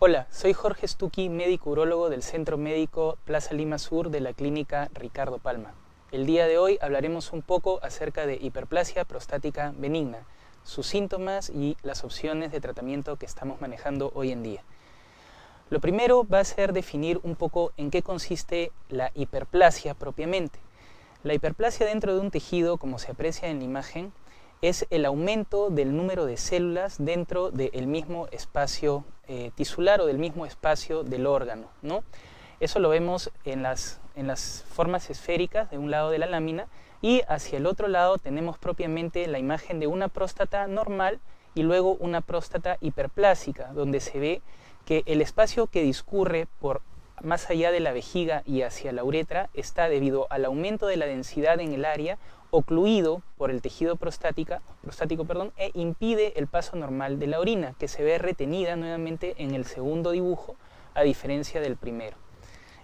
Hola, soy Jorge Stucchi, médico urólogo del Centro Médico Plaza Lima Sur de la Clínica Ricardo Palma. El día de hoy hablaremos un poco acerca de hiperplasia prostática benigna, sus síntomas y las opciones de tratamiento que estamos manejando hoy en día. Lo primero va a ser definir un poco en qué consiste la hiperplasia propiamente. La hiperplasia dentro de un tejido, como se aprecia en la imagen, es el aumento del número de células dentro del mismo espacio tisular o del mismo espacio del órgano, ¿no? Eso lo vemos en las formas esféricas de un lado de la lámina, y hacia el otro lado tenemos propiamente la imagen de una próstata normal y luego una próstata hiperplásica, donde se ve que el espacio que discurre por más allá de la vejiga y hacia la uretra está, debido al aumento de la densidad en el área, ocluido por el tejido prostático, e impide el paso normal de la orina, que se ve retenida nuevamente en el segundo dibujo, a diferencia del primero.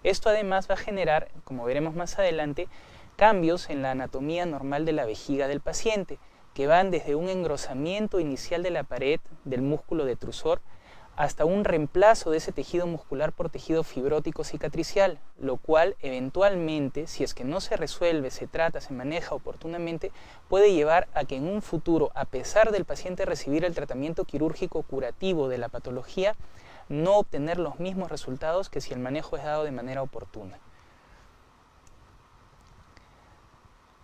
Esto además va a generar, como veremos más adelante, cambios en la anatomía normal de la vejiga del paciente, que van desde un engrosamiento inicial de la pared del músculo detrusor hasta un reemplazo de ese tejido muscular por tejido fibrótico cicatricial, lo cual eventualmente, si es que no se resuelve, se trata, se maneja oportunamente, puede llevar a que en un futuro, a pesar del paciente recibir el tratamiento quirúrgico curativo de la patología, no obtener los mismos resultados que si el manejo es dado de manera oportuna.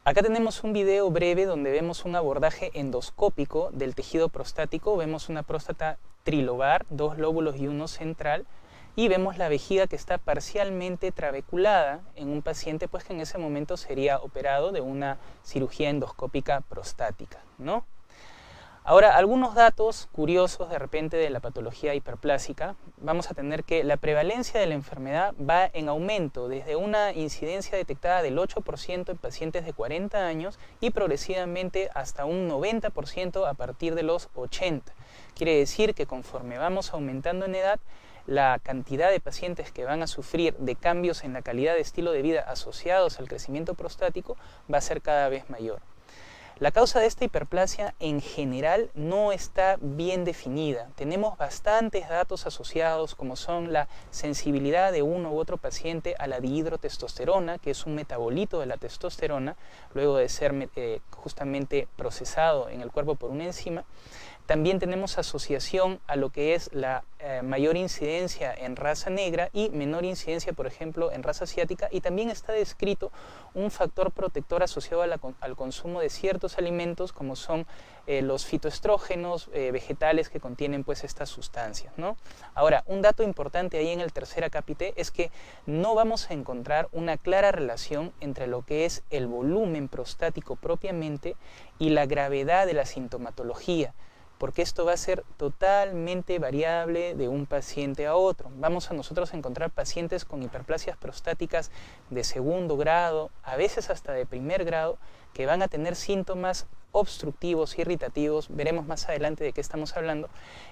Acá tenemos un video breve donde vemos un abordaje endoscópico del tejido prostático. Vemos una próstata trilobar, 2 lóbulos y uno central, y vemos la vejiga que está parcialmente trabeculada en un paciente pues que en ese momento sería operado de una cirugía endoscópica prostática, ¿no? Ahora, algunos datos curiosos de repente de la patología hiperplásica. Vamos a tener que la prevalencia de la enfermedad va en aumento, desde una incidencia detectada del 8% en pacientes de 40 años y progresivamente hasta un 90% a partir de los 80. Quiere decir que conforme vamos aumentando en edad, la cantidad de pacientes que van a sufrir de cambios en la calidad de estilo de vida asociados al crecimiento prostático va a ser cada vez mayor. La causa de esta hiperplasia en general no está bien definida. Tenemos bastantes datos asociados, como son la sensibilidad de uno u otro paciente a la dihidrotestosterona, que es un metabolito de la testosterona, luego de ser justamente procesado en el cuerpo por una enzima. También tenemos asociación a lo que es la mayor incidencia en raza negra y menor incidencia, por ejemplo, en raza asiática, y también está descrito un factor protector asociado al consumo de ciertos alimentos, como son los fitoestrógenos vegetales que contienen pues estas sustancias, ¿no? Ahora, un dato importante ahí en el tercer acápite es que no vamos a encontrar una clara relación entre lo que es el volumen prostático propiamente y la gravedad de la sintomatología, porque esto va a ser totalmente variable de un paciente a otro. Vamos a nosotros a encontrar pacientes con hiperplasias prostáticas de segundo grado, a veces hasta de primer grado, que van a tener síntomas obstructivos, irritativos, veremos más adelante de qué estamos hablando,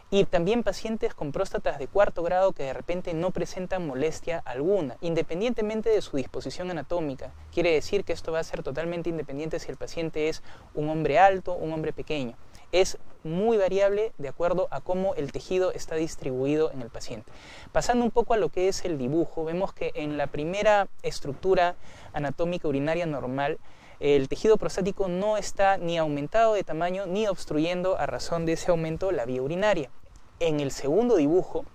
y también pacientes con próstatas de cuarto grado que de repente no presentan molestia alguna, independientemente de su disposición anatómica. Quiere decir que esto va a ser totalmente independiente si el paciente es un hombre alto, un hombre pequeño. Es muy variable de acuerdo a cómo el tejido está distribuido en el paciente. Pasando un poco a lo que es el dibujo, vemos que en la primera estructura anatómica urinaria normal, el tejido prostático no está ni aumentado de tamaño ni obstruyendo a razón de ese aumento la vía urinaria. En el segundo dibujo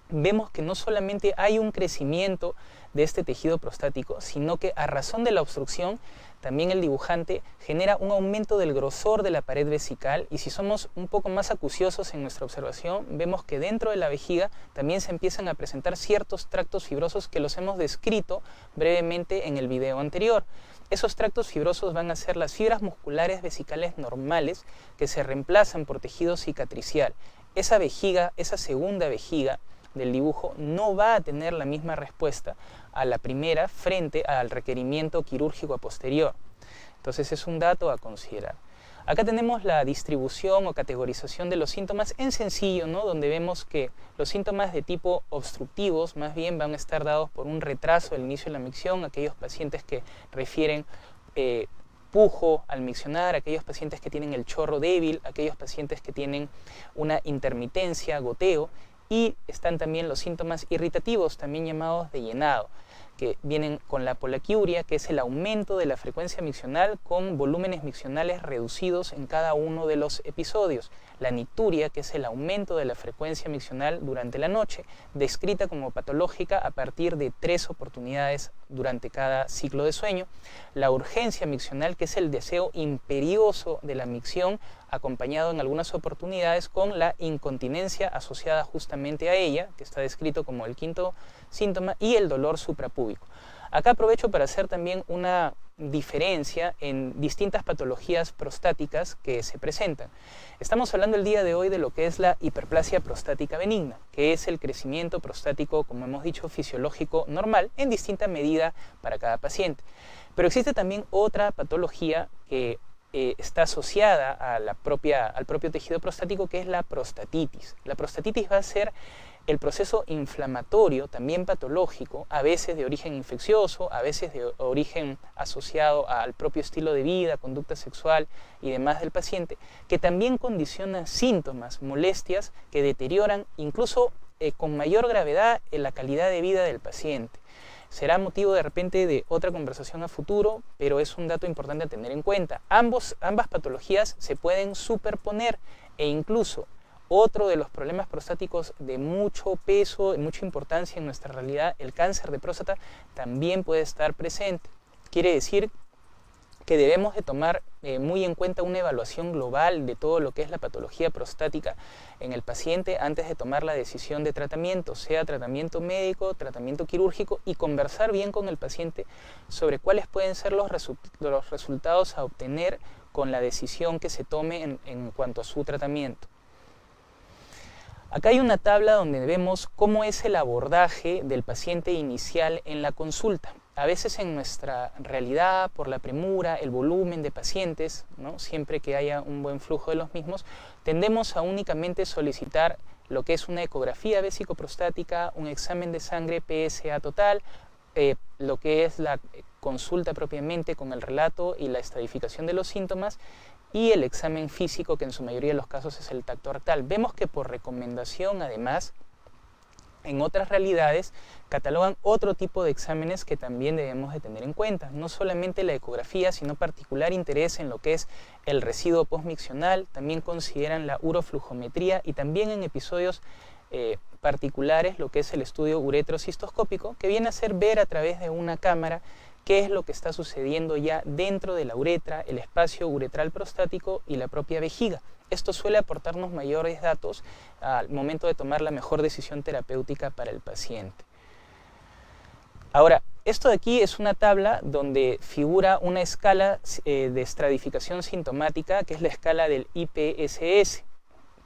vemos que no solamente hay un crecimiento de este tejido prostático, sino que a razón de la obstrucción también el dibujante genera un aumento del grosor de la pared vesical, y si somos un poco más acuciosos en nuestra observación, vemos que dentro de la vejiga también se empiezan a presentar ciertos tractos fibrosos que los hemos descrito brevemente en el video anterior. Esos tractos fibrosos van a ser las fibras musculares vesicales normales que se reemplazan por tejido cicatricial. Esa vejiga, esa segunda vejiga del dibujo, no va a tener la misma respuesta a la primera frente al requerimiento quirúrgico a posterior. Entonces es un dato a considerar. Acá tenemos la distribución o categorización de los síntomas en sencillo, ¿no? Donde vemos que los síntomas de tipo obstructivos más bien van a estar dados por un retraso del inicio de la micción, aquellos pacientes que refieren pujo al miccionar, aquellos pacientes que tienen el chorro débil, aquellos pacientes que tienen una intermitencia, goteo, y están también los síntomas irritativos, también llamados de llenado, que vienen con la polaquiuria, que es el aumento de la frecuencia miccional con volúmenes miccionales reducidos en cada uno de los episodios. La nicturia, que es el aumento de la frecuencia miccional durante la noche, descrita como patológica a partir de 3 oportunidades durante cada ciclo de sueño. La urgencia miccional, que es el deseo imperioso de la micción, acompañado en algunas oportunidades con la incontinencia asociada justamente a ella, que está descrito como el 5º síntoma, y el dolor suprapúbico. Acá aprovecho para hacer también una diferencia en distintas patologías prostáticas que se presentan. Estamos hablando el día de hoy de lo que es la hiperplasia prostática benigna, que es el crecimiento prostático, como hemos dicho, fisiológico normal en distinta medida para cada paciente. Pero existe también otra patología que está asociada a al propio tejido prostático, que es la prostatitis. La prostatitis va a ser el proceso inflamatorio, también patológico, a veces de origen infeccioso, a veces de origen asociado al propio estilo de vida, conducta sexual y demás del paciente, que también condiciona síntomas, molestias que deterioran incluso con mayor gravedad en la calidad de vida del paciente. Será motivo de repente de otra conversación a futuro, pero es un dato importante a tener en cuenta. Ambas patologías se pueden superponer e incluso otro de los problemas prostáticos de mucho peso, de mucha importancia en nuestra realidad, el cáncer de próstata, también puede estar presente. Quiere decir que debemos de tomar muy en cuenta una evaluación global de todo lo que es la patología prostática en el paciente antes de tomar la decisión de tratamiento, sea tratamiento médico, tratamiento quirúrgico, y conversar bien con el paciente sobre cuáles pueden ser los resultados a obtener con la decisión que se tome en cuanto a su tratamiento. Acá hay una tabla donde vemos cómo es el abordaje del paciente inicial en la consulta. A veces en nuestra realidad, por la premura, el volumen de pacientes, ¿no?, siempre que haya un buen flujo de los mismos, tendemos a únicamente solicitar lo que es una ecografía vésico-prostática, un examen de sangre PSA total, lo que es la consulta propiamente con el relato y la estadificación de los síntomas, y el examen físico, que en su mayoría de los casos es el tacto rectal. Vemos que por recomendación, además, en otras realidades, catalogan otro tipo de exámenes que también debemos de tener en cuenta. No solamente la ecografía, sino particular interés en lo que es el residuo postmiccional. También consideran la uroflujometría y también en episodios particulares lo que es el estudio uretrocistoscópico, que viene a ser ver a través de una cámara qué es lo que está sucediendo ya dentro de la uretra, el espacio uretral prostático y la propia vejiga. Esto suele aportarnos mayores datos al momento de tomar la mejor decisión terapéutica para el paciente. Ahora, esto de aquí es una tabla donde figura una escala de estratificación sintomática, que es la escala del IPSS.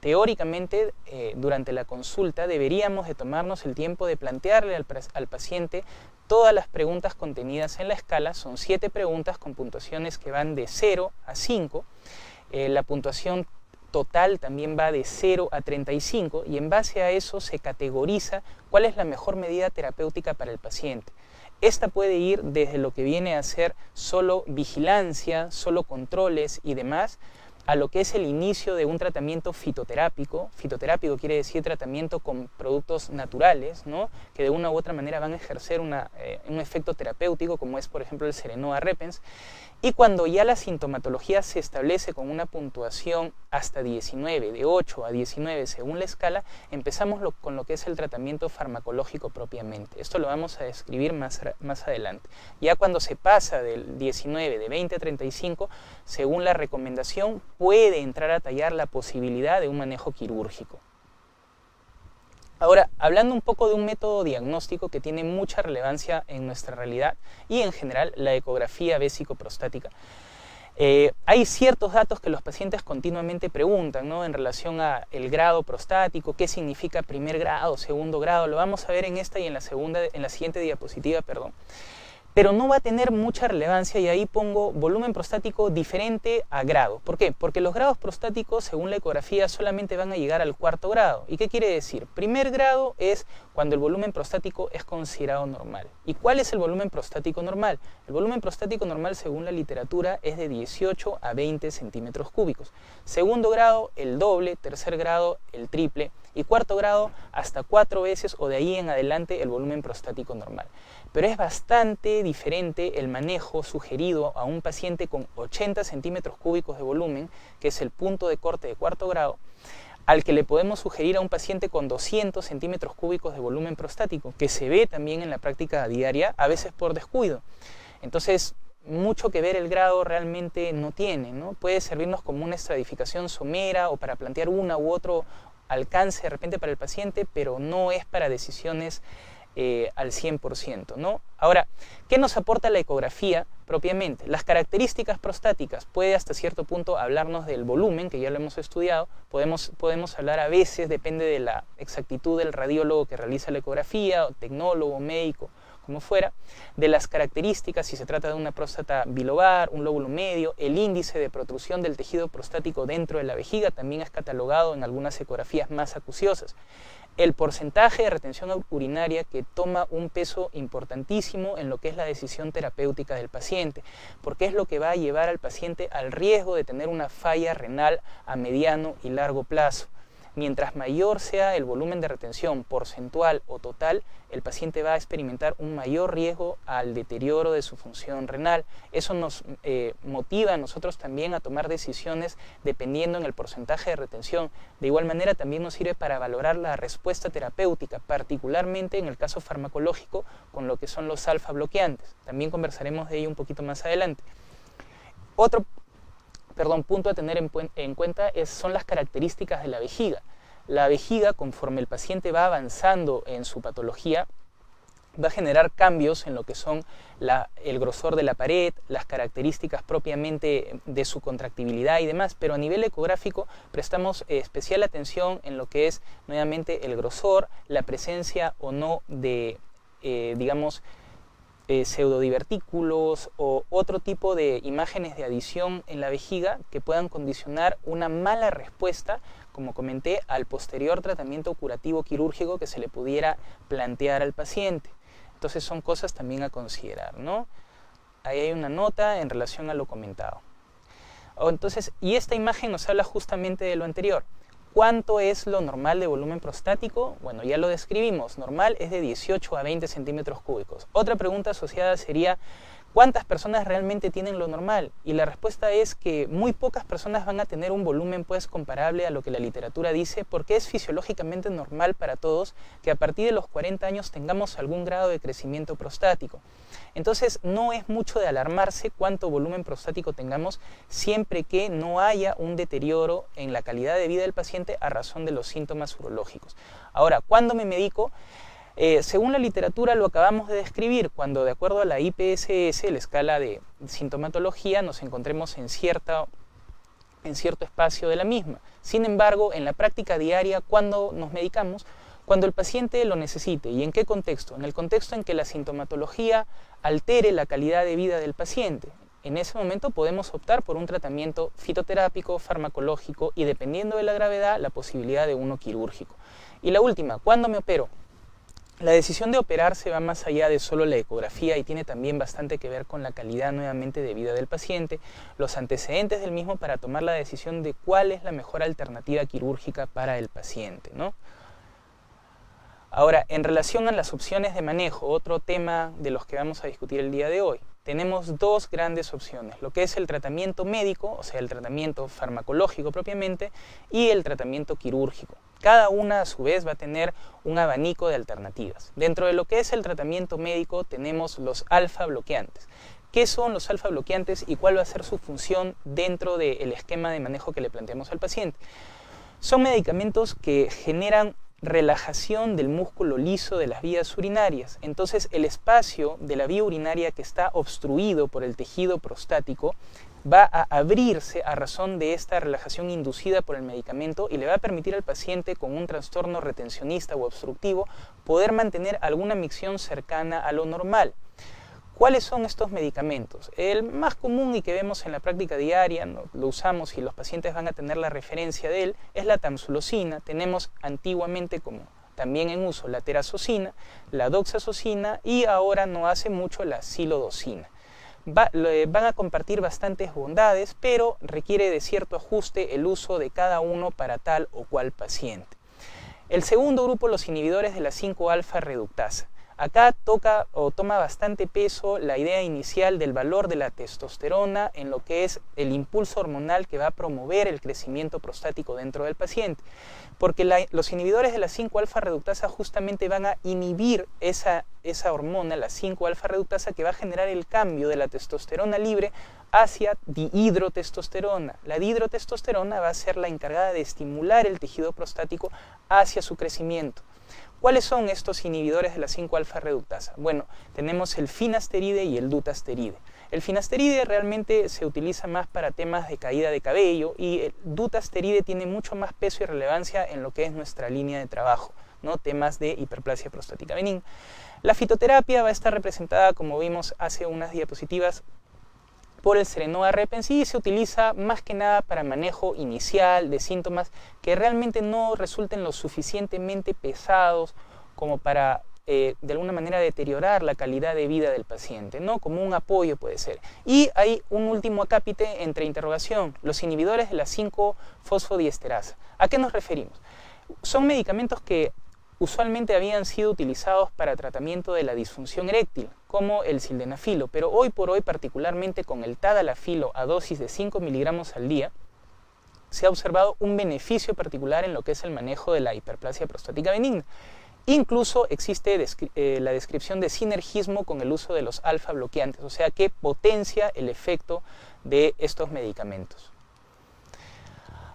Teóricamente, durante la consulta deberíamos de tomarnos el tiempo de plantearle al paciente todas las preguntas contenidas en la escala. Son 7 preguntas con puntuaciones que van de 0 a 5. La puntuación total también va de 0 a 35 y en base a eso se categoriza cuál es la mejor medida terapéutica para el paciente. Esta puede ir desde lo que viene a ser solo vigilancia, solo controles y demás, a lo que es el inicio de un tratamiento fitoterápico. Fitoterápico quiere decir tratamiento con productos naturales, ¿no?, que de una u otra manera van a ejercer un efecto terapéutico, como es por ejemplo el Serenoa repens. Y cuando ya la sintomatología se establece con una puntuación hasta 19, de 8 a 19 según la escala, empezamos con lo que es el tratamiento farmacológico propiamente. Esto lo vamos a describir más adelante. Ya cuando se pasa del 19, de 20 a 35, según la recomendación, puede entrar a tallar la posibilidad de un manejo quirúrgico. Ahora, hablando un poco de un método diagnóstico que tiene mucha relevancia en nuestra realidad y en general la ecografía vésico-prostática. Hay ciertos datos que los pacientes continuamente preguntan, ¿no?, en relación al grado prostático, qué significa primer grado, segundo grado. Lo vamos a ver en esta y en la siguiente diapositiva, perdón. Pero no va a tener mucha relevancia, y ahí pongo volumen prostático diferente a grado. ¿Por qué? Porque los grados prostáticos, según la ecografía, solamente van a llegar al 4º grado. ¿Y qué quiere decir? Primer grado es cuando el volumen prostático es considerado normal. ¿Y cuál es el volumen prostático normal? El volumen prostático normal, según la literatura, es de 18 a 20 centímetros cúbicos. Segundo grado, el doble. Tercer grado, el triple. y cuarto grado hasta 4 veces o de ahí en adelante el volumen prostático normal. Pero es bastante diferente el manejo sugerido a un paciente con 80 centímetros cúbicos de volumen, que es el punto de corte de cuarto grado, al que le podemos sugerir a un paciente con 200 centímetros cúbicos de volumen prostático, que se ve también en la práctica diaria, a veces por descuido. Entonces, mucho que ver el grado realmente no tiene, ¿no? Puede servirnos como una estratificación somera o para plantear una u otro alcance de repente para el paciente, pero no es para decisiones al 100%, ¿no? Ahora, ¿qué nos aporta la ecografía propiamente? Las características prostáticas puede hasta cierto punto hablarnos del volumen, que ya lo hemos estudiado, podemos hablar a veces, depende de la exactitud del radiólogo que realiza la ecografía, o tecnólogo, médico, como fuera, de las características, si se trata de una próstata bilobar, un lóbulo medio, el índice de protrusión del tejido prostático dentro de la vejiga también es catalogado en algunas ecografías más acuciosas. El porcentaje de retención urinaria que toma un peso importantísimo en lo que es la decisión terapéutica del paciente, porque es lo que va a llevar al paciente al riesgo de tener una falla renal a mediano y largo plazo. Mientras mayor sea el volumen de retención porcentual o total, el paciente va a experimentar un mayor riesgo al deterioro de su función renal. Eso nos motiva a nosotros también a tomar decisiones dependiendo en el porcentaje de retención. De igual manera también nos sirve para valorar la respuesta terapéutica, particularmente en el caso farmacológico con lo que son los alfa bloqueantes. También conversaremos de ello un poquito más adelante. Otro punto a tener en cuenta son las características de la vejiga. La vejiga, conforme el paciente va avanzando en su patología, va a generar cambios en lo que son el grosor de la pared, las características propiamente de su contractibilidad y demás, pero a nivel ecográfico prestamos especial atención en lo que es nuevamente el grosor, la presencia o no de, pseudodivertículos o otro tipo de imágenes de adición en la vejiga que puedan condicionar una mala respuesta, como comenté, al posterior tratamiento curativo quirúrgico que se le pudiera plantear al paciente. Entonces son cosas también a considerar, ¿no? Ahí hay una nota en relación a lo comentado. Entonces, y esta imagen nos habla justamente de lo anterior. ¿Cuánto es lo normal de volumen prostático? Bueno, ya lo describimos. Normal es de 18 a 20 centímetros cúbicos. Otra pregunta asociada sería, ¿cuántas personas realmente tienen lo normal? Y la respuesta es que muy pocas personas van a tener un volumen pues comparable a lo que la literatura dice, porque es fisiológicamente normal para todos que a partir de los 40 años tengamos algún grado de crecimiento prostático. Entonces no es mucho de alarmarse cuánto volumen prostático tengamos, siempre que no haya un deterioro en la calidad de vida del paciente a razón de los síntomas urológicos. Ahora, ¿cuándo me medico? Según la literatura lo acabamos de describir, cuando de acuerdo a la IPSS, la escala de sintomatología, nos encontremos en cierto espacio de la misma. Sin embargo, en la práctica diaria, ¿cuándo nos medicamos? Cuando el paciente lo necesite. ¿Y en qué contexto? En el contexto en que la sintomatología altere la calidad de vida del paciente. En ese momento podemos optar por un tratamiento fitoterápico, farmacológico y, dependiendo de la gravedad, la posibilidad de uno quirúrgico. Y la última, ¿cuándo me opero? La decisión de operarse va más allá de solo la ecografía y tiene también bastante que ver con la calidad nuevamente de vida del paciente, los antecedentes del mismo para tomar la decisión de cuál es la mejor alternativa quirúrgica para el paciente, ¿no? Ahora, en relación a las opciones de manejo, otro tema de los que vamos a discutir el día de hoy, tenemos dos grandes opciones, lo que es el tratamiento médico, o sea, el tratamiento farmacológico propiamente, y el tratamiento quirúrgico. Cada una a su vez va a tener un abanico de alternativas. Dentro de lo que es el tratamiento médico tenemos los alfa bloqueantes. ¿Qué son los alfa bloqueantes y cuál va a ser su función dentro del esquema de manejo que le planteamos al paciente? Son medicamentos que generan relajación del músculo liso de las vías urinarias. Entonces el espacio de la vía urinaria que está obstruido por el tejido prostático va a abrirse a razón de esta relajación inducida por el medicamento y le va a permitir al paciente con un trastorno retencionista o obstructivo poder mantener alguna micción cercana a lo normal. ¿Cuáles son estos medicamentos? El más común y que vemos en la práctica diaria, lo usamos y los pacientes van a tener la referencia de él, es la tamsulosina. Tenemos antiguamente como también en uso la terazocina, la doxazocina y ahora no hace mucho la silodocina. Van a compartir bastantes bondades, pero requiere de cierto ajuste el uso de cada uno para tal o cual paciente. El segundo grupo, los inhibidores de la 5-alfa reductasa. Acá toca o toma bastante peso la idea inicial del valor de la testosterona en lo que es el impulso hormonal que va a promover el crecimiento prostático dentro del paciente. Porque los inhibidores de la 5-alfa reductasa justamente van a inhibir esa hormona, la 5-alfa reductasa, que va a generar el cambio de la testosterona libre hacia dihidrotestosterona. La dihidrotestosterona va a ser la encargada de estimular el tejido prostático hacia su crecimiento. ¿Cuáles son estos inhibidores de la 5-alfa reductasa? Bueno, tenemos el finasteride y el dutasteride. El finasteride realmente se utiliza más para temas de caída de cabello y el dutasteride tiene mucho más peso y relevancia en lo que es nuestra línea de trabajo, ¿no? Temas de hiperplasia prostática benigna. La fitoterapia va a estar representada, como vimos hace unas diapositivas, por el Cerenoa repens y se utiliza más que nada para manejo inicial de síntomas que realmente no resulten lo suficientemente pesados como para de alguna manera deteriorar la calidad de vida del paciente, ¿no? Como un apoyo puede ser. Y hay un último acápite entre interrogación, los inhibidores de la 5-fosfodiesterasa. ¿A qué nos referimos? Son medicamentos que usualmente habían sido utilizados para tratamiento de la disfunción eréctil, como el sildenafilo, pero hoy por hoy, particularmente con el tadalafilo a dosis de 5 miligramos al día, se ha observado un beneficio particular en lo que es el manejo de la hiperplasia prostática benigna. Incluso existe la descripción de sinergismo con el uso de los alfa bloqueantes, o sea que potencia el efecto de estos medicamentos.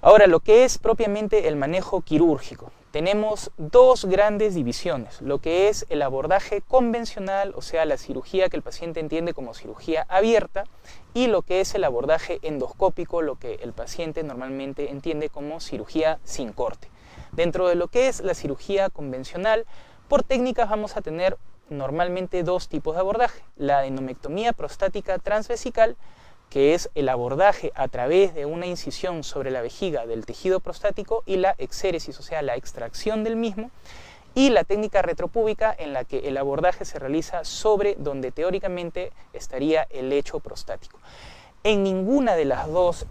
Ahora, lo que es propiamente el manejo quirúrgico. Tenemos dos grandes divisiones, lo que es el abordaje convencional, o sea, la cirugía que el paciente entiende como cirugía abierta, y lo que es el abordaje endoscópico, lo que el paciente normalmente entiende como cirugía sin corte. Dentro de lo que es la cirugía convencional, por técnicas vamos a tener normalmente dos tipos de abordaje, la adenomectomía prostática transvesical, que es el abordaje a través de una incisión sobre la vejiga del tejido prostático, y la exéresis, o sea, la extracción del mismo, y la técnica retropúbica, en la que el abordaje se realiza sobre donde teóricamente estaría el lecho prostático. En ninguna de las dos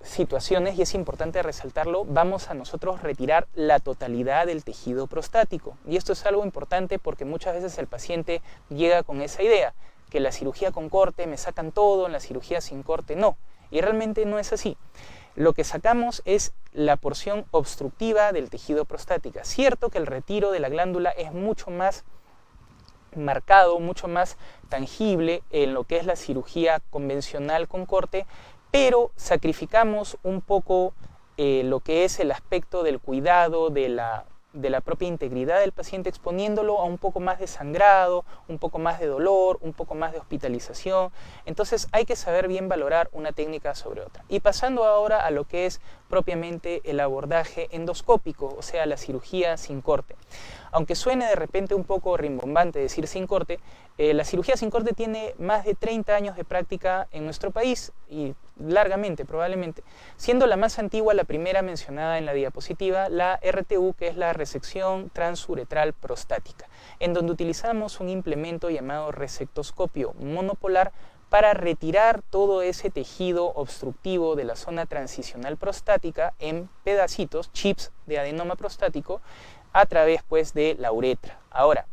situaciones, y es importante resaltarlo, vamos a nosotros retirar la totalidad del tejido prostático. Y esto es algo importante porque muchas veces el paciente llega con esa idea, que la cirugía con corte me sacan todo, en la cirugía sin corte no. Y realmente no es así. Lo que sacamos es la porción obstructiva del tejido prostático. Cierto que el retiro de la glándula es mucho más marcado, mucho más tangible en lo que es la cirugía convencional con corte, pero sacrificamos un poco lo que es el aspecto del cuidado de la propia integridad del paciente, exponiéndolo a un poco más de sangrado, un poco más de dolor, un poco más de hospitalización. Entonces hay que saber bien valorar una técnica sobre otra. Y pasando ahora a lo que es propiamente el abordaje endoscópico, o sea, la cirugía sin corte. Aunque suene de repente un poco rimbombante decir sin corte, la cirugía sin corte tiene más de 30 años de práctica en nuestro país, y largamente probablemente, siendo la más antigua la primera mencionada en la diapositiva, la RTU, que es la resección transuretral prostática, en donde utilizamos un implemento llamado resectoscopio monopolar para retirar todo ese tejido obstructivo de la zona transicional prostática en pedacitos, chips de adenoma prostático, a través pues de la uretra. Ahora,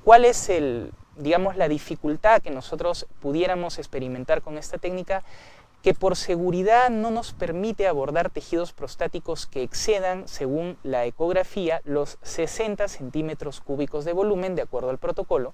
¿cuál es la dificultad que nosotros pudiéramos experimentar con esta técnica? Que por seguridad no nos permite abordar tejidos prostáticos que excedan, según la ecografía, los 60 centímetros cúbicos de volumen, de acuerdo al protocolo,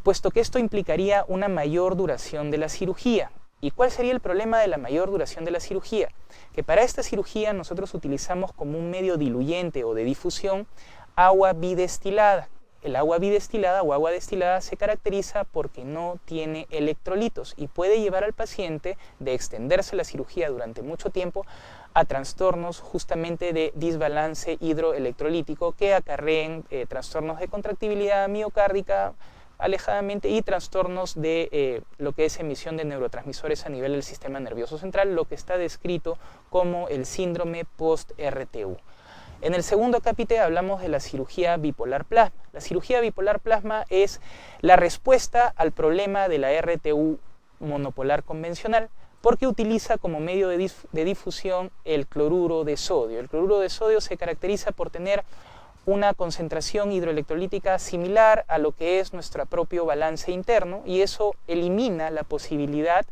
puesto que esto implicaría una mayor duración de la cirugía. ¿Y cuál sería el problema de la mayor duración de la cirugía? Que para esta cirugía nosotros utilizamos como un medio diluyente o de difusión agua bidestilada. El agua bidestilada o agua destilada se caracteriza porque no tiene electrolitos y puede llevar al paciente, de extenderse la cirugía durante mucho tiempo, a trastornos justamente de desbalance hidroelectrolítico que acarreen trastornos de contractibilidad miocárdica alejadamente y trastornos de lo que es emisión de neurotransmisores a nivel del sistema nervioso central, lo que está descrito como el síndrome post-RTU. En el segundo capítulo hablamos de la cirugía bipolar plasma. La cirugía bipolar plasma es la respuesta al problema de la RTU monopolar convencional, porque utiliza como medio de difusión el cloruro de sodio. El cloruro de sodio se caracteriza por tener una concentración hidroelectrolítica similar a lo que es nuestro propio balance interno, y eso elimina la posibilidad,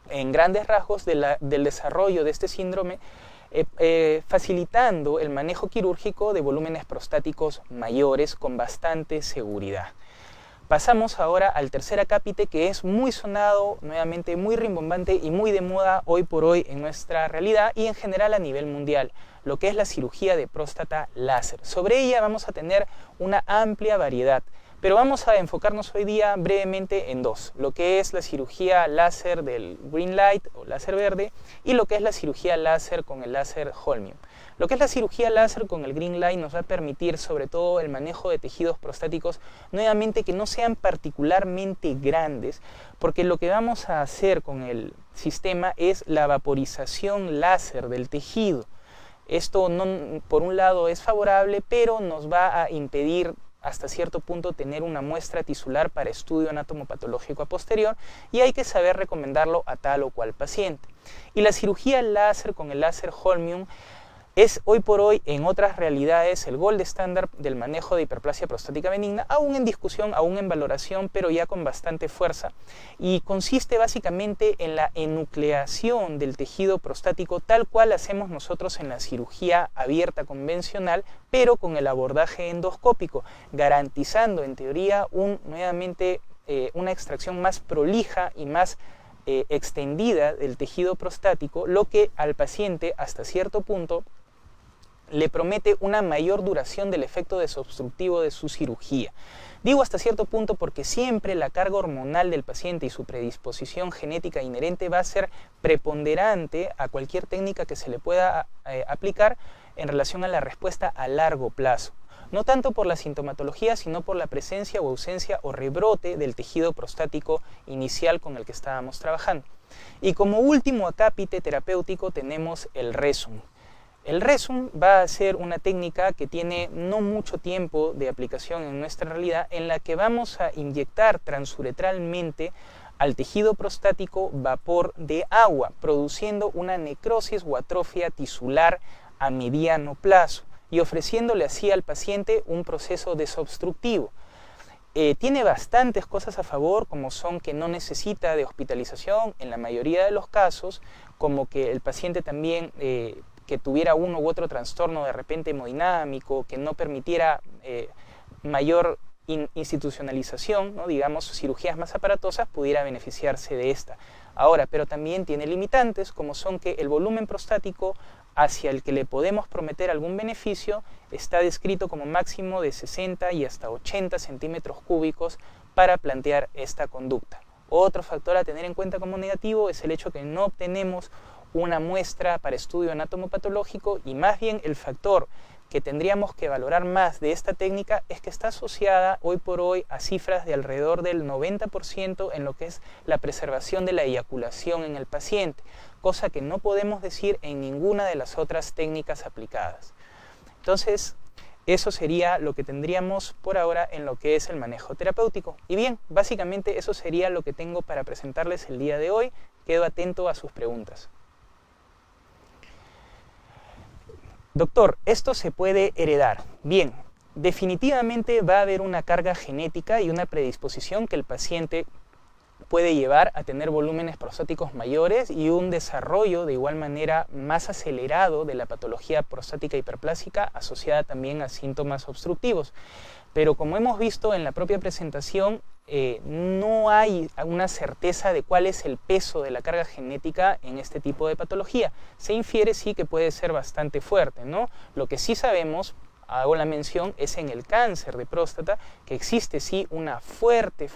en grandes rasgos, del desarrollo de este síndrome, facilitando el manejo quirúrgico de volúmenes prostáticos mayores con bastante seguridad. Pasamos ahora al tercer acápite, que es muy sonado, nuevamente muy rimbombante y muy de moda hoy por hoy en nuestra realidad y en general a nivel mundial, lo que es la cirugía de próstata láser. Sobre ella vamos a tener una amplia variedad, pero vamos a enfocarnos hoy día brevemente en dos: lo que es la cirugía láser del green light o láser verde, y lo que es la cirugía láser con el láser holmium. Lo que es la cirugía láser con el green light nos va a permitir sobre todo el manejo de tejidos prostáticos, nuevamente, que no sean particularmente grandes, porque lo que vamos a hacer con el sistema es la vaporización láser del tejido. Esto no, por un lado es favorable, pero nos va a impedir hasta cierto punto tener una muestra tisular para estudio anatomopatológico a posterior, y hay que saber recomendarlo a tal o cual paciente. Y la cirugía láser con el láser holmium es hoy por hoy, en otras realidades, el gold estándar del manejo de hiperplasia prostática benigna, aún en discusión, aún en valoración, pero ya con bastante fuerza, y consiste básicamente en la enucleación del tejido prostático tal cual hacemos nosotros en la cirugía abierta convencional, pero con el abordaje endoscópico, garantizando en teoría nuevamente una extracción más prolija y más extendida del tejido prostático, lo que al paciente hasta cierto punto le promete una mayor duración del efecto desobstructivo de su cirugía. Digo hasta cierto punto porque siempre la carga hormonal del paciente y su predisposición genética inherente va a ser preponderante a cualquier técnica que se le pueda aplicar en relación a la respuesta a largo plazo. No tanto por la sintomatología, sino por la presencia o ausencia o rebrote del tejido prostático inicial con el que estábamos trabajando. Y como último acápite terapéutico tenemos el Rezum. El Rezum va a ser una técnica que tiene no mucho tiempo de aplicación en nuestra realidad, en la que vamos a inyectar transuretralmente al tejido prostático vapor de agua, produciendo una necrosis o atrofia tisular a mediano plazo y ofreciéndole así al paciente un proceso desobstructivo. Tiene bastantes cosas a favor, como son que no necesita de hospitalización en la mayoría de los casos, como que el paciente también que tuviera uno u otro trastorno de repente hemodinámico, que no permitiera mayor institucionalización, ¿no? Digamos, cirugías más aparatosas, pudiera beneficiarse de esta. Ahora, pero también tiene limitantes, como son que el volumen prostático hacia el que le podemos prometer algún beneficio está descrito como máximo de 60 y hasta 80 centímetros cúbicos para plantear esta conducta. Otro factor a tener en cuenta como negativo es el hecho que no obtenemos una muestra para estudio anatomopatológico, y más bien el factor que tendríamos que valorar más de esta técnica es que está asociada hoy por hoy a cifras de alrededor del 90% en lo que es la preservación de la eyaculación en el paciente, cosa que no podemos decir en ninguna de las otras técnicas aplicadas. Entonces, eso sería lo que tendríamos por ahora en lo que es el manejo terapéutico. Y bien, básicamente eso sería lo que tengo para presentarles el día de hoy. Quedo atento a sus preguntas. Doctor, ¿esto se puede heredar? Bien, definitivamente va a haber una carga genética y una predisposición que el paciente puede llevar a tener volúmenes prostáticos mayores y un desarrollo de igual manera más acelerado de la patología prostática hiperplásica asociada también a síntomas obstructivos. Pero como hemos visto en la propia presentación, no hay una certeza de cuál es el peso de la carga genética en este tipo de patología. Se infiere sí que puede ser bastante fuerte, ¿no? Lo que sí sabemos, hago la mención, es en el cáncer de próstata, que existe sí una fuerte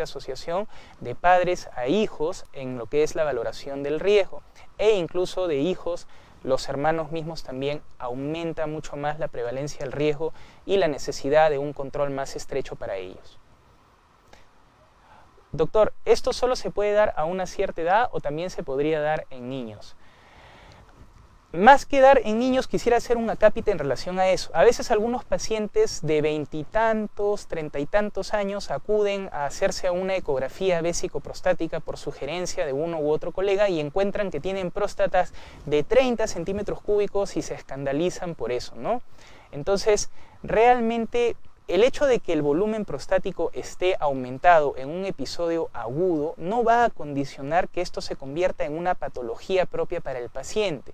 asociación de padres a hijos en lo que es la valoración del riesgo, e incluso de hijos. Los hermanos mismos también aumenta mucho más la prevalencia del riesgo y la necesidad de un control más estrecho para ellos. Doctor, ¿esto solo se puede dar a una cierta edad o también se podría dar en niños? Más que dar en niños, quisiera hacer un acápite en relación a eso. A veces algunos pacientes de 20 y tantos, 30 y tantos años acuden a hacerse una ecografía vésico-prostática por sugerencia de uno u otro colega y encuentran que tienen próstatas de 30 centímetros cúbicos y se escandalizan por eso, ¿no? Entonces, realmente el hecho de que el volumen prostático esté aumentado en un episodio agudo no va a condicionar que esto se convierta en una patología propia para el paciente.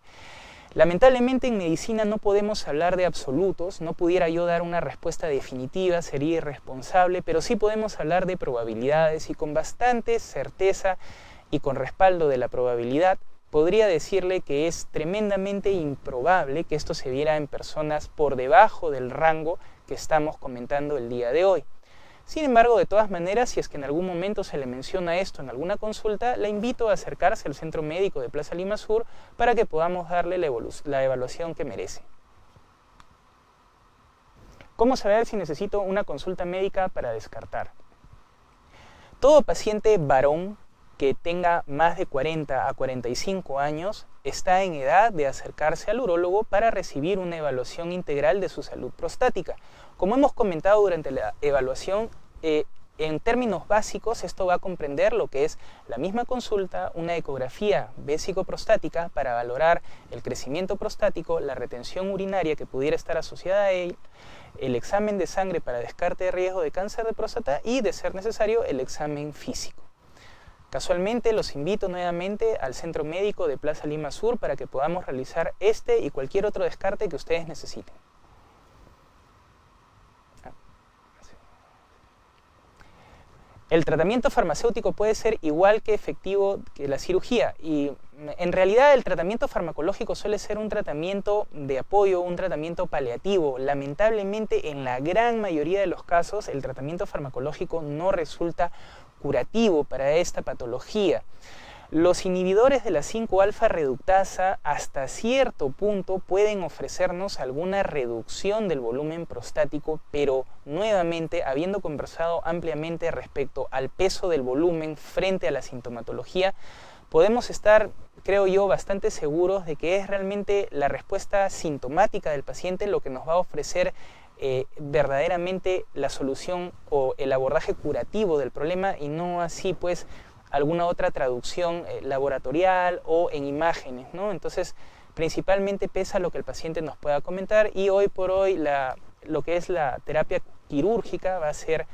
Lamentablemente en medicina no podemos hablar de absolutos, no pudiera yo dar una respuesta definitiva, sería irresponsable, pero sí podemos hablar de probabilidades y con bastante certeza y con respaldo de la probabilidad podría decirle que es tremendamente improbable que esto se viera en personas por debajo del rango que estamos comentando el día de hoy. Sin embargo, de todas maneras, si es que en algún momento se le menciona esto en alguna consulta, la invito a acercarse al Centro Médico de Plaza Lima Sur para que podamos darle la evaluación que merece. ¿Cómo saber si necesito una consulta médica para descartar? Todo paciente varón que tenga más de 40 a 45 años está en edad de acercarse al urólogo para recibir una evaluación integral de su salud prostática. Como hemos comentado durante la evaluación, en términos básicos esto va a comprender lo que es la misma consulta, una ecografía vésico-prostática para valorar el crecimiento prostático, la retención urinaria que pudiera estar asociada a él, el examen de sangre para descarte de riesgo de cáncer de próstata y, de ser necesario, el examen físico. Casualmente los invito nuevamente al Centro Médico de Plaza Lima Sur para que podamos realizar este y cualquier otro descarte que ustedes necesiten. El tratamiento farmacéutico puede ser igual que efectivo que la cirugía y en realidad el tratamiento farmacológico suele ser un tratamiento de apoyo, un tratamiento paliativo. Lamentablemente en la gran mayoría de los casos el tratamiento farmacológico no resulta curativo para esta patología. Los inhibidores de la 5-alfa reductasa hasta cierto punto pueden ofrecernos alguna reducción del volumen prostático, pero nuevamente, habiendo conversado ampliamente respecto al peso del volumen frente a la sintomatología, podemos estar, creo yo, bastante seguros de que es realmente la respuesta sintomática del paciente lo que nos va a ofrecer verdaderamente la solución o el abordaje curativo del problema y no así pues alguna otra traducción laboratorial o en imágenes, ¿no? Entonces, principalmente pesa lo que el paciente nos pueda comentar y hoy por hoy lo que es la terapia quirúrgica va a ser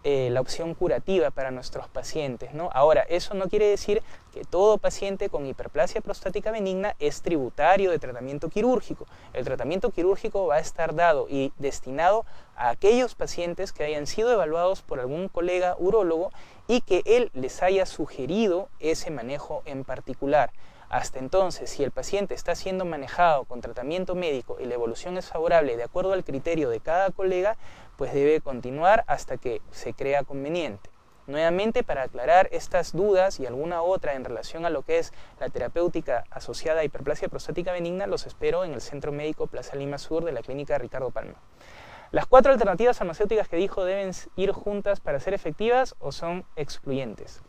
la opción curativa para nuestros pacientes, ¿no? Ahora, eso no quiere decir que todo paciente con hiperplasia prostática benigna es tributario de tratamiento quirúrgico. El tratamiento quirúrgico va a estar dado y destinado a aquellos pacientes que hayan sido evaluados por algún colega urólogo y que él les haya sugerido ese manejo en particular. Hasta entonces, si el paciente está siendo manejado con tratamiento médico y la evolución es favorable de acuerdo al criterio de cada colega, pues debe continuar hasta que se crea conveniente. Nuevamente, para aclarar estas dudas y alguna otra en relación a lo que es la terapéutica asociada a hiperplasia prostática benigna, los espero en el Centro Médico Plaza Lima Sur de la Clínica Ricardo Palma. ¿Las 4 alternativas farmacéuticas que dijo deben ir juntas para ser efectivas o son excluyentes?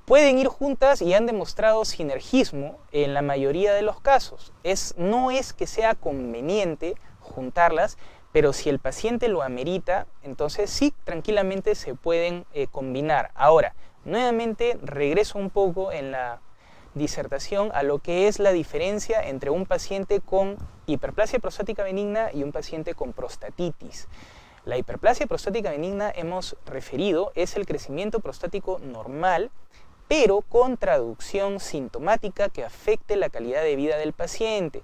Pueden ir juntas y han demostrado sinergismo en la mayoría de los casos. No es que sea conveniente juntarlas, pero si el paciente lo amerita, entonces sí, tranquilamente se pueden combinar. Ahora, nuevamente regreso un poco en la disertación a lo que es la diferencia entre un paciente con hiperplasia prostática benigna y un paciente con prostatitis. La hiperplasia prostática benigna, hemos referido, es el crecimiento prostático normal, pero con traducción sintomática que afecte la calidad de vida del paciente.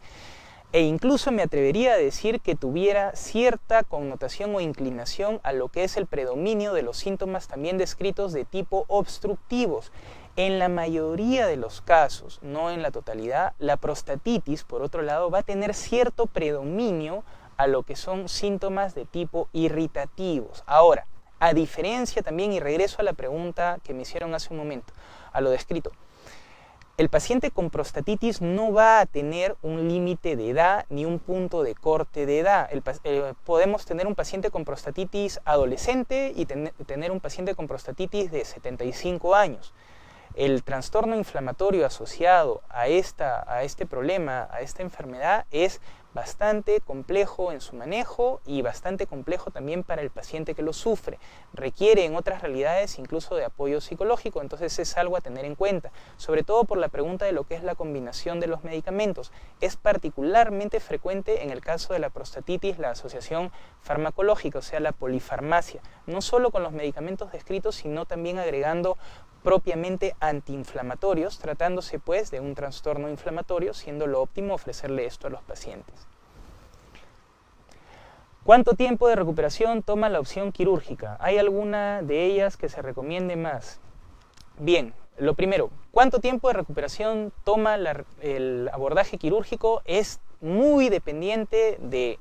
E incluso me atrevería a decir que tuviera cierta connotación o inclinación a lo que es el predominio de los síntomas también descritos de tipo obstructivos. En la mayoría de los casos, no en la totalidad, la prostatitis, por otro lado, va a tener cierto predominio a lo que son síntomas de tipo irritativos. Ahora, a diferencia también, y regreso a la pregunta que me hicieron hace un momento, a lo descrito, el paciente con prostatitis no va a tener un límite de edad ni un punto de corte de edad. Podemos tener un paciente con prostatitis adolescente y tener un paciente con prostatitis de 75 años. El trastorno inflamatorio asociado a este problema, a esta enfermedad, es bastante complejo en su manejo y bastante complejo también para el paciente que lo sufre. Requiere en otras realidades incluso de apoyo psicológico, entonces es algo a tener en cuenta, sobre todo por la pregunta de lo que es la combinación de los medicamentos. Es particularmente frecuente en el caso de la prostatitis la asociación farmacológica, o sea, la polifarmacia, no solo con los medicamentos descritos, sino también agregando propiamente antiinflamatorios, tratándose pues de un trastorno inflamatorio, siendo lo óptimo ofrecerle esto a los pacientes. ¿Cuánto tiempo de recuperación toma la opción quirúrgica? ¿Hay alguna de ellas que se recomiende más? Bien, lo primero, ¿cuánto tiempo de recuperación toma el abordaje quirúrgico? Es muy dependiente de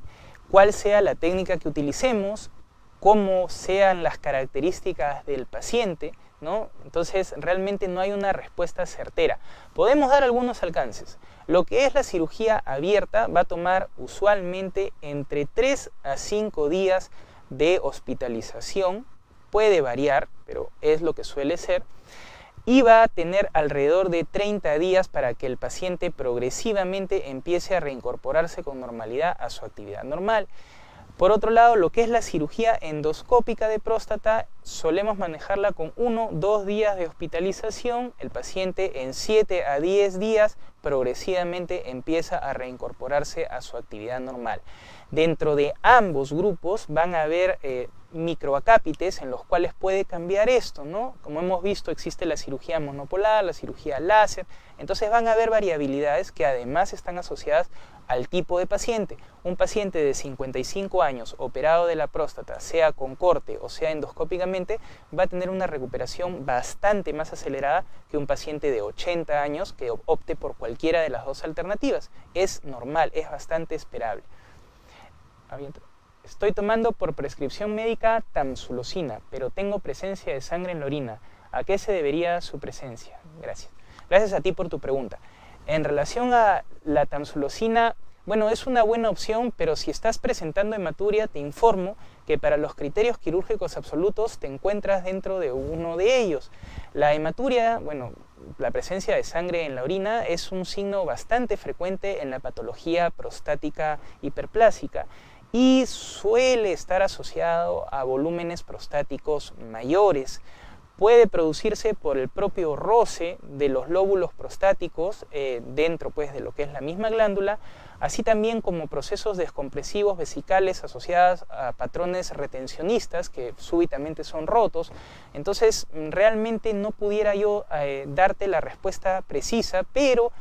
cuál sea la técnica que utilicemos, cómo sean las características del paciente, ¿no? Entonces realmente no hay una respuesta certera. Podemos dar algunos alcances. Lo que es la cirugía abierta va a tomar usualmente entre 3 a 5 días de hospitalización. Puede variar, pero es lo que suele ser. Y va a tener alrededor de 30 días para que el paciente progresivamente empiece a reincorporarse con normalidad a su actividad normal. Por otro lado, lo que es la cirugía endoscópica de próstata, solemos manejarla con 1 o 2 días de hospitalización. El paciente en 7 a 10 días progresivamente empieza a reincorporarse a su actividad normal. Dentro de ambos grupos van a haber microacápites en los cuales puede cambiar esto, ¿no? Como hemos visto, existe la cirugía monopolar, la cirugía láser, entonces van a haber variabilidades que además están asociadas al tipo de paciente. Un paciente de 55 años operado de la próstata, sea con corte o sea endoscópicamente, va a tener una recuperación bastante más acelerada que un paciente de 80 años que opte por cualquiera de las dos alternativas. Es normal, es bastante esperable. Estoy tomando por prescripción médica tamsulosina, pero tengo presencia de sangre en la orina. ¿A qué se debería su presencia? Gracias. Gracias a ti por tu pregunta. En relación a la tamsulosina, bueno, es una buena opción, pero si estás presentando hematuria, te informo que para los criterios quirúrgicos absolutos te encuentras dentro de uno de ellos. La hematuria, bueno, la presencia de sangre en la orina es un signo bastante frecuente en la patología prostática hiperplásica y suele estar asociado a volúmenes prostáticos mayores. Puede producirse por el propio roce de los lóbulos prostáticos dentro pues, de lo que es la misma glándula, así también como procesos descompresivos vesicales asociados a patrones retencionistas que súbitamente son rotos. Entonces realmente no pudiera yo darte la respuesta precisa, pero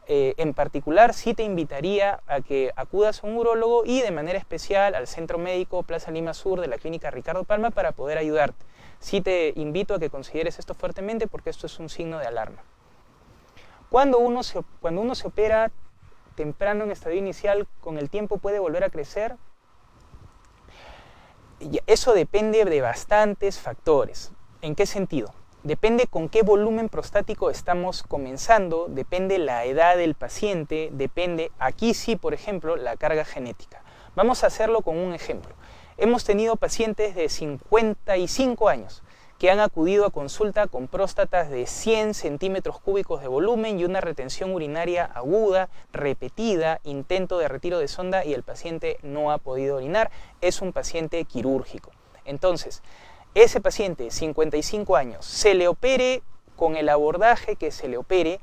en particular sí te invitaría a que acudas a un urólogo y de manera especial al Centro Médico Plaza Lima Sur de la Clínica Ricardo Palma para poder ayudarte. Sí te invito a que consideres esto fuertemente porque esto es un signo de alarma. Cuando uno se opera temprano en estadio inicial, ¿con el tiempo puede volver a crecer? Eso depende de bastantes factores. ¿En qué sentido? Depende con qué volumen prostático estamos comenzando, depende la edad del paciente, depende, aquí sí, por ejemplo, la carga genética. Vamos a hacerlo con un ejemplo. Hemos tenido pacientes de 55 años que han acudido a consulta con próstatas de 100 centímetros cúbicos de volumen y una retención urinaria aguda, repetida, intento de retiro de sonda y el paciente no ha podido orinar. Es un paciente quirúrgico. Entonces, ese paciente, 55 años, se le opere con el abordaje que se le opere,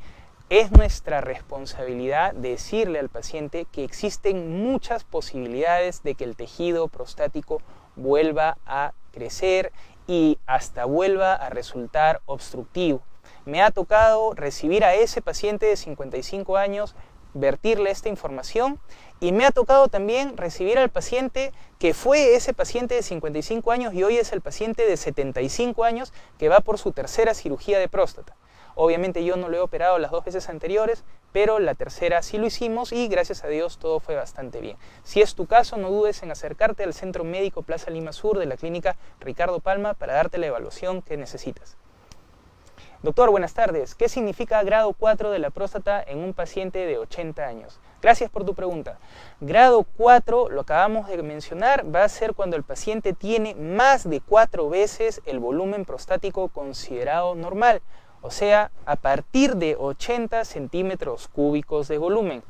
es nuestra responsabilidad decirle al paciente que existen muchas posibilidades de que el tejido prostático vuelva a crecer y hasta vuelva a resultar obstructivo. Me ha tocado recibir a ese paciente de 55 años, vertirle esta información y me ha tocado también recibir al paciente que fue ese paciente de 55 años y hoy es el paciente de 75 años que va por su tercera cirugía de próstata. Obviamente yo no lo he operado las 2 veces anteriores, pero la tercera sí lo hicimos y gracias a Dios todo fue bastante bien. Si es tu caso, no dudes en acercarte al Centro Médico Plaza Lima Sur de la Clínica Ricardo Palma para darte la evaluación que necesitas. Doctor, buenas tardes. ¿Qué significa grado 4 de la próstata en un paciente de 80 años? Gracias por tu pregunta. Grado 4, lo acabamos de mencionar, va a ser cuando el paciente tiene más de 4 veces el volumen prostático considerado normal. o sea, a partir de 80 centímetros cúbicos de volumen.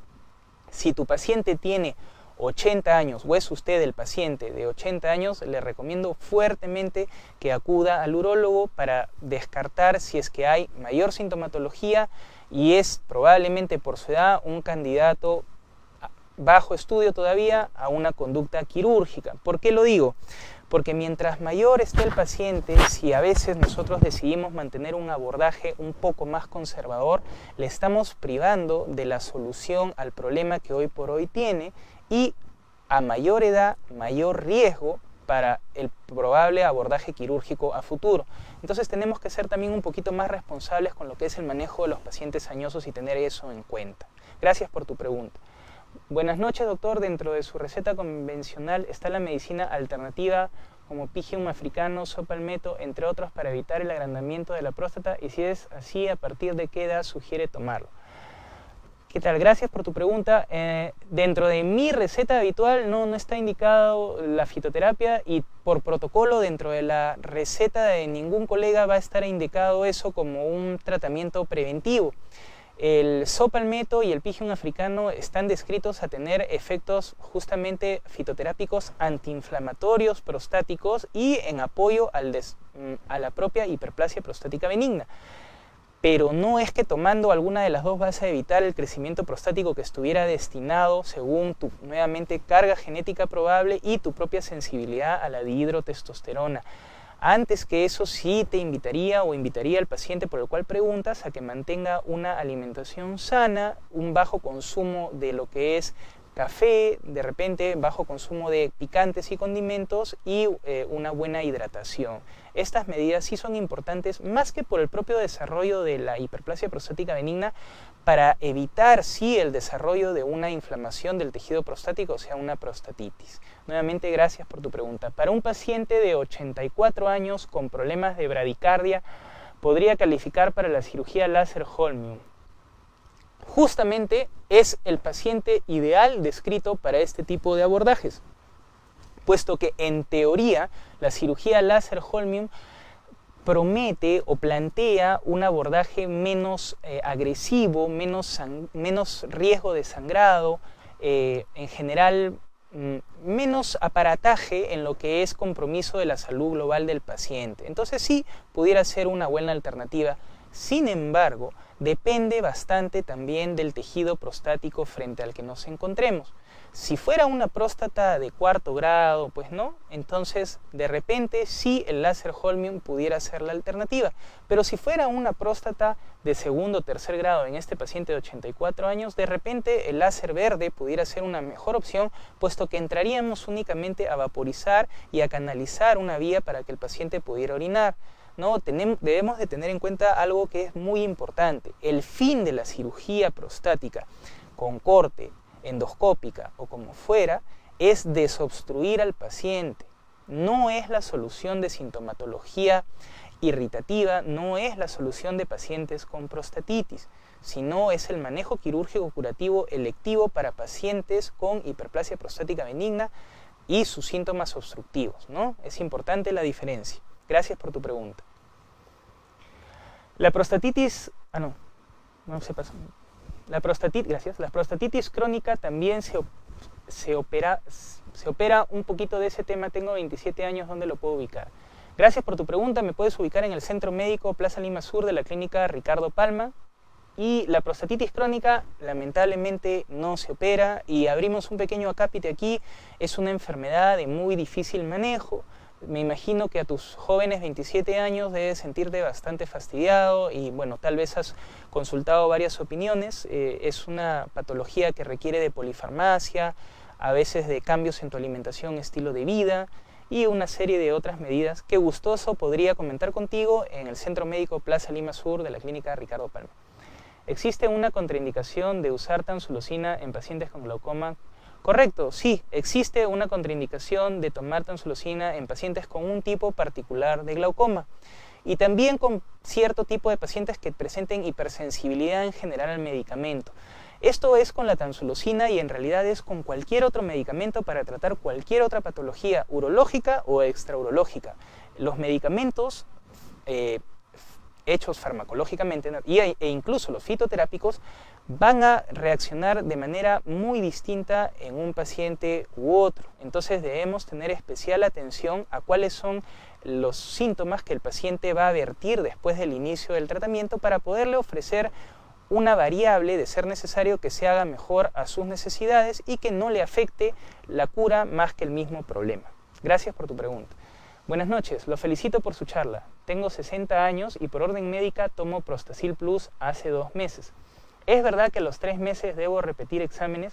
Si tu paciente tiene 80 años o es usted el paciente de 80 años, le recomiendo fuertemente que acuda al urólogo para descartar si es que hay mayor sintomatología y es probablemente por su edad un candidato bajo estudio todavía a una conducta quirúrgica. ¿Por qué lo digo? Porque mientras mayor esté el paciente, si a veces nosotros decidimos mantener un abordaje un poco más conservador, le estamos privando de la solución al problema que hoy por hoy tiene y a mayor edad, mayor riesgo para el probable abordaje quirúrgico a futuro. Entonces tenemos que ser también un poquito más responsables con lo que es el manejo de los pacientes añosos y tener eso en cuenta. Gracias por tu pregunta. Buenas noches, doctor. Dentro de su receta convencional está la medicina alternativa como Pygium africano, sopalmeto, entre otros, para evitar el agrandamiento de la próstata, y si es así, ¿a partir de qué edad sugiere tomarlo? ¿Qué tal? Gracias por tu pregunta. Dentro de mi receta habitual no está indicado la fitoterapia y por protocolo dentro de la receta de ningún colega va a estar indicado eso como un tratamiento preventivo. El sopalmeto y el Pygium africano están descritos a tener efectos justamente fitoterápicos antiinflamatorios prostáticos y en apoyo a la propia hiperplasia prostática benigna. Pero no es que tomando alguna de las dos vas a evitar el crecimiento prostático que estuviera destinado según tu nuevamente carga genética probable y tu propia sensibilidad a la dihidrotestosterona. Antes que eso sí te invitaría al paciente por el cual preguntas a que mantenga una alimentación sana, un bajo consumo de lo que es café, de repente bajo consumo de picantes y condimentos y una buena hidratación. Estas medidas sí son importantes más que por el propio desarrollo de la hiperplasia prostática benigna para evitar sí el desarrollo de una inflamación del tejido prostático, o sea una prostatitis. Nuevamente gracias por tu pregunta. Para un paciente de 84 años con problemas de bradicardia, ¿podría calificar para la cirugía láser Holmium? Justamente es el paciente ideal descrito para este tipo de abordajes, puesto que en teoría la cirugía láser Holmium promete o plantea un abordaje menos agresivo, menos riesgo de sangrado, en general menos aparataje en lo que es compromiso de la salud global del paciente. Entonces sí, pudiera ser una buena alternativa. Sin embargo, depende bastante también del tejido prostático frente al que nos encontremos. Si fuera una próstata de 4º grado, pues no, entonces de repente sí el láser Holmium pudiera ser la alternativa. Pero si fuera una próstata de 2º o 3er grado en este paciente de 84 años, de repente el láser verde pudiera ser una mejor opción, puesto que entraríamos únicamente a vaporizar y a canalizar una vía para que el paciente pudiera orinar. No, debemos de tener en cuenta algo que es muy importante. El fin de la cirugía prostática con corte, endoscópica o como fuera, es desobstruir al paciente. No es la solución de sintomatología irritativa, no es la solución de pacientes con prostatitis, sino es el manejo quirúrgico curativo electivo para pacientes con hiperplasia prostática benigna y sus síntomas obstructivos, ¿no? Es importante la diferencia. Gracias por tu pregunta. La prostatitis... La prostatitis crónica también se opera un poquito de ese tema. Tengo 27 años, ¿dónde lo puedo ubicar? Gracias por tu pregunta. Me puedes ubicar en el Centro Médico Plaza Lima Sur de la Clínica Ricardo Palma. Y la prostatitis crónica lamentablemente no se opera y abrimos un pequeño acápite aquí. Es una enfermedad de muy difícil manejo. Me imagino que a tus jóvenes 27 años debes sentirte bastante fastidiado y bueno, tal vez has consultado varias opiniones. Es una patología que requiere de polifarmacia, a veces de cambios en tu alimentación, estilo de vida y una serie de otras medidas que gustoso podría comentar contigo en el Centro Médico Plaza Lima Sur de la Clínica Ricardo Palma. ¿Existe una contraindicación de usar tansulosina en pacientes con glaucoma? Correcto, sí, existe una contraindicación de tomar tansulosina en pacientes con un tipo particular de glaucoma y también con cierto tipo de pacientes que presenten hipersensibilidad en general al medicamento. Esto es con la tansulosina y en realidad es con cualquier otro medicamento para tratar cualquier otra patología urológica o extraurológica. Los medicamentos hechos farmacológicamente e incluso los fitoterápicos van a reaccionar de manera muy distinta en un paciente u otro. Entonces debemos tener especial atención a cuáles son los síntomas que el paciente va a advertir después del inicio del tratamiento para poderle ofrecer una variable, de ser necesario, que se haga mejor a sus necesidades y que no le afecte la cura más que el mismo problema. Gracias por tu pregunta. Buenas noches, lo felicito por su charla. Tengo 60 años y por orden médica tomo Prostacil Plus hace 2 meses. ¿Es verdad que a los 3 meses debo repetir exámenes?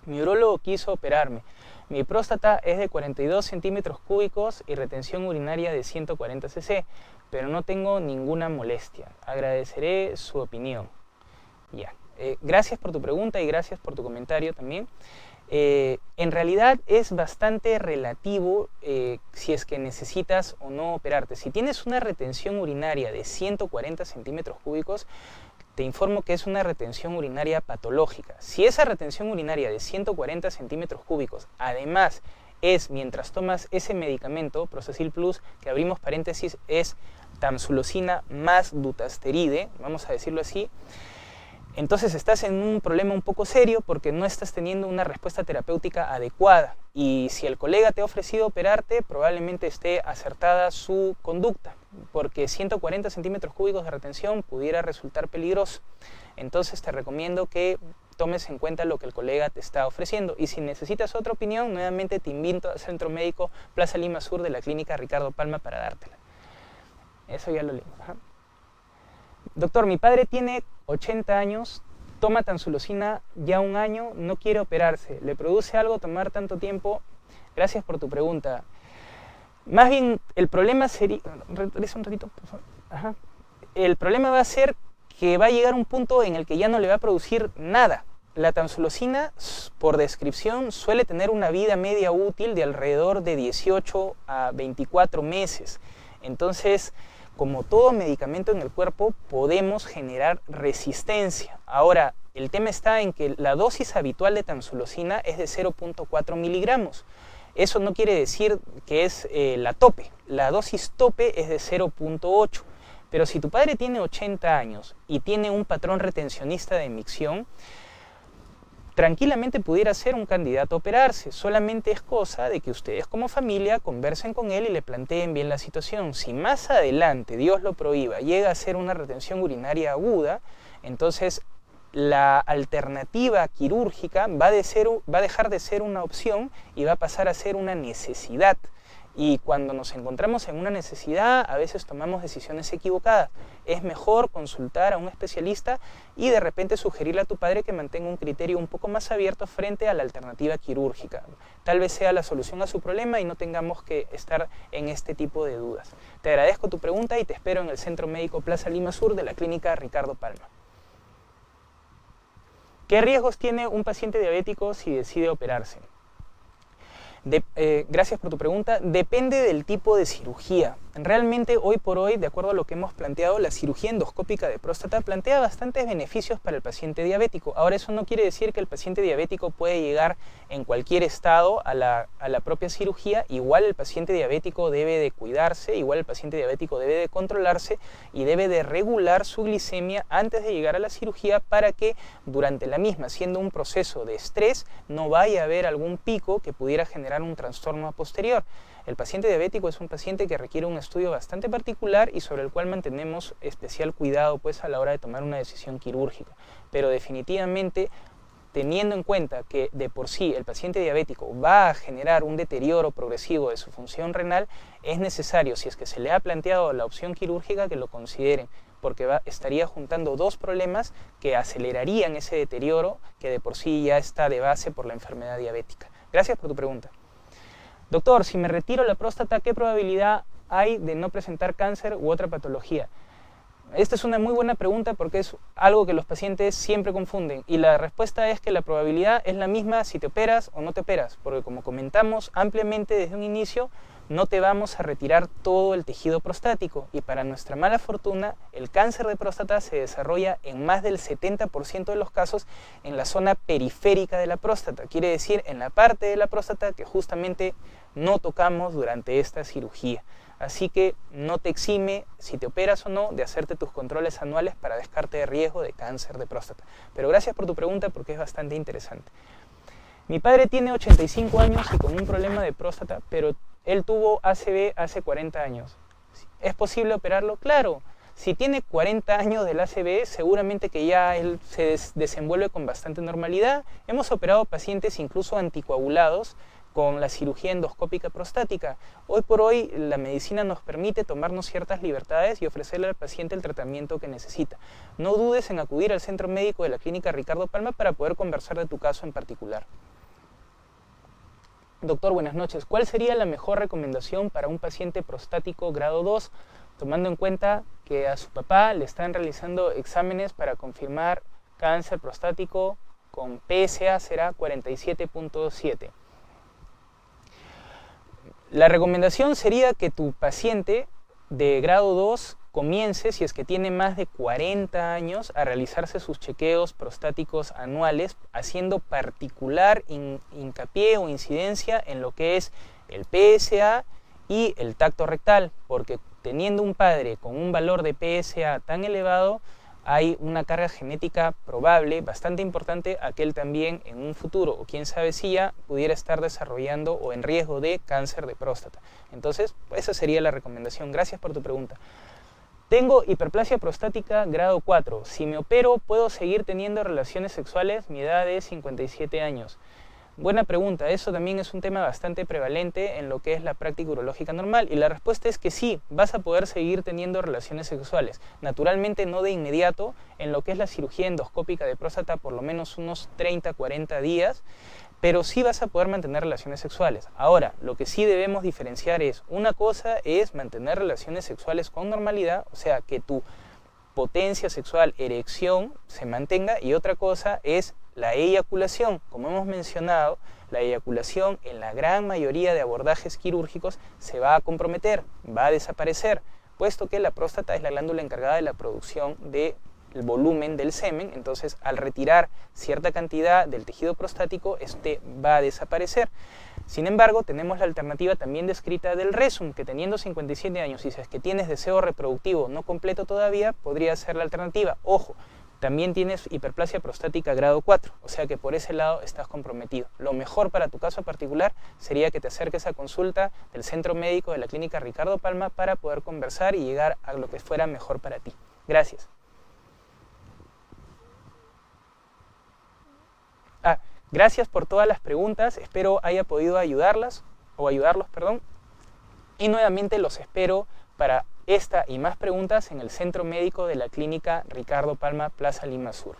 Mi urólogo quiso operarme. Mi próstata es de 42 centímetros cúbicos y retención urinaria de 140 cc, pero no tengo ninguna molestia. Agradeceré su opinión. Ya. Gracias por tu pregunta y gracias por tu comentario también. En realidad es bastante relativo si es que necesitas o no operarte. Si tienes una retención urinaria de 140 centímetros cúbicos, te informo que es una retención urinaria patológica. Si esa retención urinaria de 140 centímetros cúbicos además es mientras tomas ese medicamento, Prostacil Plus, que abrimos paréntesis, es tamsulosina más dutasteride, vamos a decirlo así, entonces estás en un problema un poco serio porque no estás teniendo una respuesta terapéutica adecuada. Y si el colega te ha ofrecido operarte, probablemente esté acertada su conducta, porque 140 centímetros cúbicos de retención pudiera resultar peligroso. Entonces te recomiendo que tomes en cuenta lo que el colega te está ofreciendo. Y si necesitas otra opinión, nuevamente te invito al Centro Médico Plaza Lima Sur de la Clínica Ricardo Palma para dártela. Eso ya lo leí. Ajá. Doctor, mi padre tiene 80 años, toma tamsulosina ya 1 año, no quiere operarse. ¿Le produce algo tomar tanto tiempo? Gracias por tu pregunta. Más bien, el problema sería... Regresa un ratito, por favor. Ajá. El problema va a ser que va a llegar un punto en el que ya no le va a producir nada. La tamsulosina, por descripción, suele tener una vida media útil de alrededor de 18 a 24 meses. Entonces, como todo medicamento en el cuerpo, podemos generar resistencia. Ahora, el tema está en que la dosis habitual de tamsulosina es de 0.4 miligramos. Eso no quiere decir que es la tope. La dosis tope es de 0.8. Pero si tu padre tiene 80 años y tiene un patrón retencionista de micción, tranquilamente pudiera ser un candidato a operarse. Solamente es cosa de que ustedes como familia conversen con él y le planteen bien la situación. Si más adelante, Dios lo prohíba, llega a ser una retención urinaria aguda, entonces la alternativa quirúrgica va a dejar de ser una opción y va a pasar a ser una necesidad. Y cuando nos encontramos en una necesidad, a veces tomamos decisiones equivocadas. Es mejor consultar a un especialista y de repente sugerirle a tu padre que mantenga un criterio un poco más abierto frente a la alternativa quirúrgica. Tal vez sea la solución a su problema y no tengamos que estar en este tipo de dudas. Te agradezco tu pregunta y te espero en el Centro Médico Plaza Lima Sur de la Clínica Ricardo Palma. ¿Qué riesgos tiene un paciente diabético si decide operarse? Gracias por tu pregunta. Depende del tipo de cirugía. Realmente hoy por hoy, de acuerdo a lo que hemos planteado, la cirugía endoscópica de próstata plantea bastantes beneficios para el paciente diabético. Ahora, eso no quiere decir que el paciente diabético puede llegar en cualquier estado a la propia cirugía. Igual el paciente diabético debe de cuidarse, igual el paciente diabético debe de controlarse y debe de regular su glicemia antes de llegar a la cirugía para que durante la misma, siendo un proceso de estrés, no vaya a haber algún pico que pudiera generar un trastorno posterior. El paciente diabético es un paciente que requiere un estudio bastante particular y sobre el cual mantenemos especial cuidado pues a la hora de tomar una decisión quirúrgica. Pero definitivamente, teniendo en cuenta que de por sí el paciente diabético va a generar un deterioro progresivo de su función renal, es necesario, si es que se le ha planteado la opción quirúrgica, que lo consideren, porque estaría juntando 2 problemas que acelerarían ese deterioro que de por sí ya está de base por la enfermedad diabética. Gracias por tu pregunta. Doctor, si me retiro la próstata, ¿qué probabilidad hay de no presentar cáncer u otra patología? Esta es una muy buena pregunta porque es algo que los pacientes siempre confunden y la respuesta es que la probabilidad es la misma si te operas o no te operas, porque como comentamos ampliamente desde un inicio, no te vamos a retirar todo el tejido prostático y para nuestra mala fortuna el cáncer de próstata se desarrolla en más del 70% de los casos en la zona periférica de la próstata, quiere decir en la parte de la próstata que justamente no tocamos durante esta cirugía. así que no te exime, si te operas o no, de hacerte tus controles anuales para descarte de riesgo de cáncer de próstata. Pero gracias por tu pregunta porque es bastante interesante. Mi padre tiene 85 años y con un problema de próstata, pero él tuvo ACV hace 40 años. ¿Es posible operarlo? Claro. Si tiene 40 años del ACV, seguramente que ya él se desenvuelve con bastante normalidad. Hemos operado pacientes incluso anticoagulados con la cirugía endoscópica prostática. Hoy por hoy la medicina nos permite tomarnos ciertas libertades y ofrecerle al paciente el tratamiento que necesita. No dudes en acudir al centro médico de la Clínica Ricardo Palma para poder conversar de tu caso en particular. Doctor, buenas noches. ¿Cuál sería la mejor recomendación para un paciente prostático grado 2, tomando en cuenta que a su papá le están realizando exámenes para confirmar cáncer prostático con PSA será 47.7? La recomendación sería que tu paciente de grado 2 comience, si es que tiene más de 40 años, a realizarse sus chequeos prostáticos anuales, haciendo particular hincapié o incidencia en lo que es el PSA y el tacto rectal, porque teniendo un padre con un valor de PSA tan elevado, hay una carga genética probable, bastante importante, a que él también en un futuro, o quién sabe si ya, pudiera estar desarrollando o en riesgo de cáncer de próstata. Entonces, esa sería la recomendación. Gracias por tu pregunta. Tengo hiperplasia prostática grado 4. Si me opero, ¿puedo seguir teniendo relaciones sexuales? Mi edad es 57 años. Buena pregunta. Eso también es un tema bastante prevalente en lo que es la práctica urológica normal. Y la respuesta es que sí, vas a poder seguir teniendo relaciones sexuales. Naturalmente no de inmediato, en lo que es la cirugía endoscópica de próstata por lo menos unos 30-40 días, pero sí vas a poder mantener relaciones sexuales. Ahora, lo que sí debemos diferenciar es, una cosa es mantener relaciones sexuales con normalidad, o sea, que tu potencia sexual, erección, se mantenga, y otra cosa es la eyaculación. Como hemos mencionado, la eyaculación en la gran mayoría de abordajes quirúrgicos se va a comprometer, va a desaparecer, puesto que la próstata es la glándula encargada de la producción del volumen del semen. Entonces, al retirar cierta cantidad del tejido prostático, este va a desaparecer. Sin embargo, tenemos la alternativa también descrita del Rezum, que teniendo 57 años, y si es que tienes deseo reproductivo no completo todavía, podría ser la alternativa. Ojo, también tienes hiperplasia prostática grado 4, o sea que por ese lado estás comprometido. Lo mejor para tu caso particular sería que te acerques a consulta del centro médico de la Clínica Ricardo Palma para poder conversar y llegar a lo que fuera mejor para ti. Gracias. Gracias por todas las preguntas, espero haya podido ayudarlos, y nuevamente los espero para esta y más preguntas en el Centro Médico de la Clínica Ricardo Palma, Plaza Lima Sur.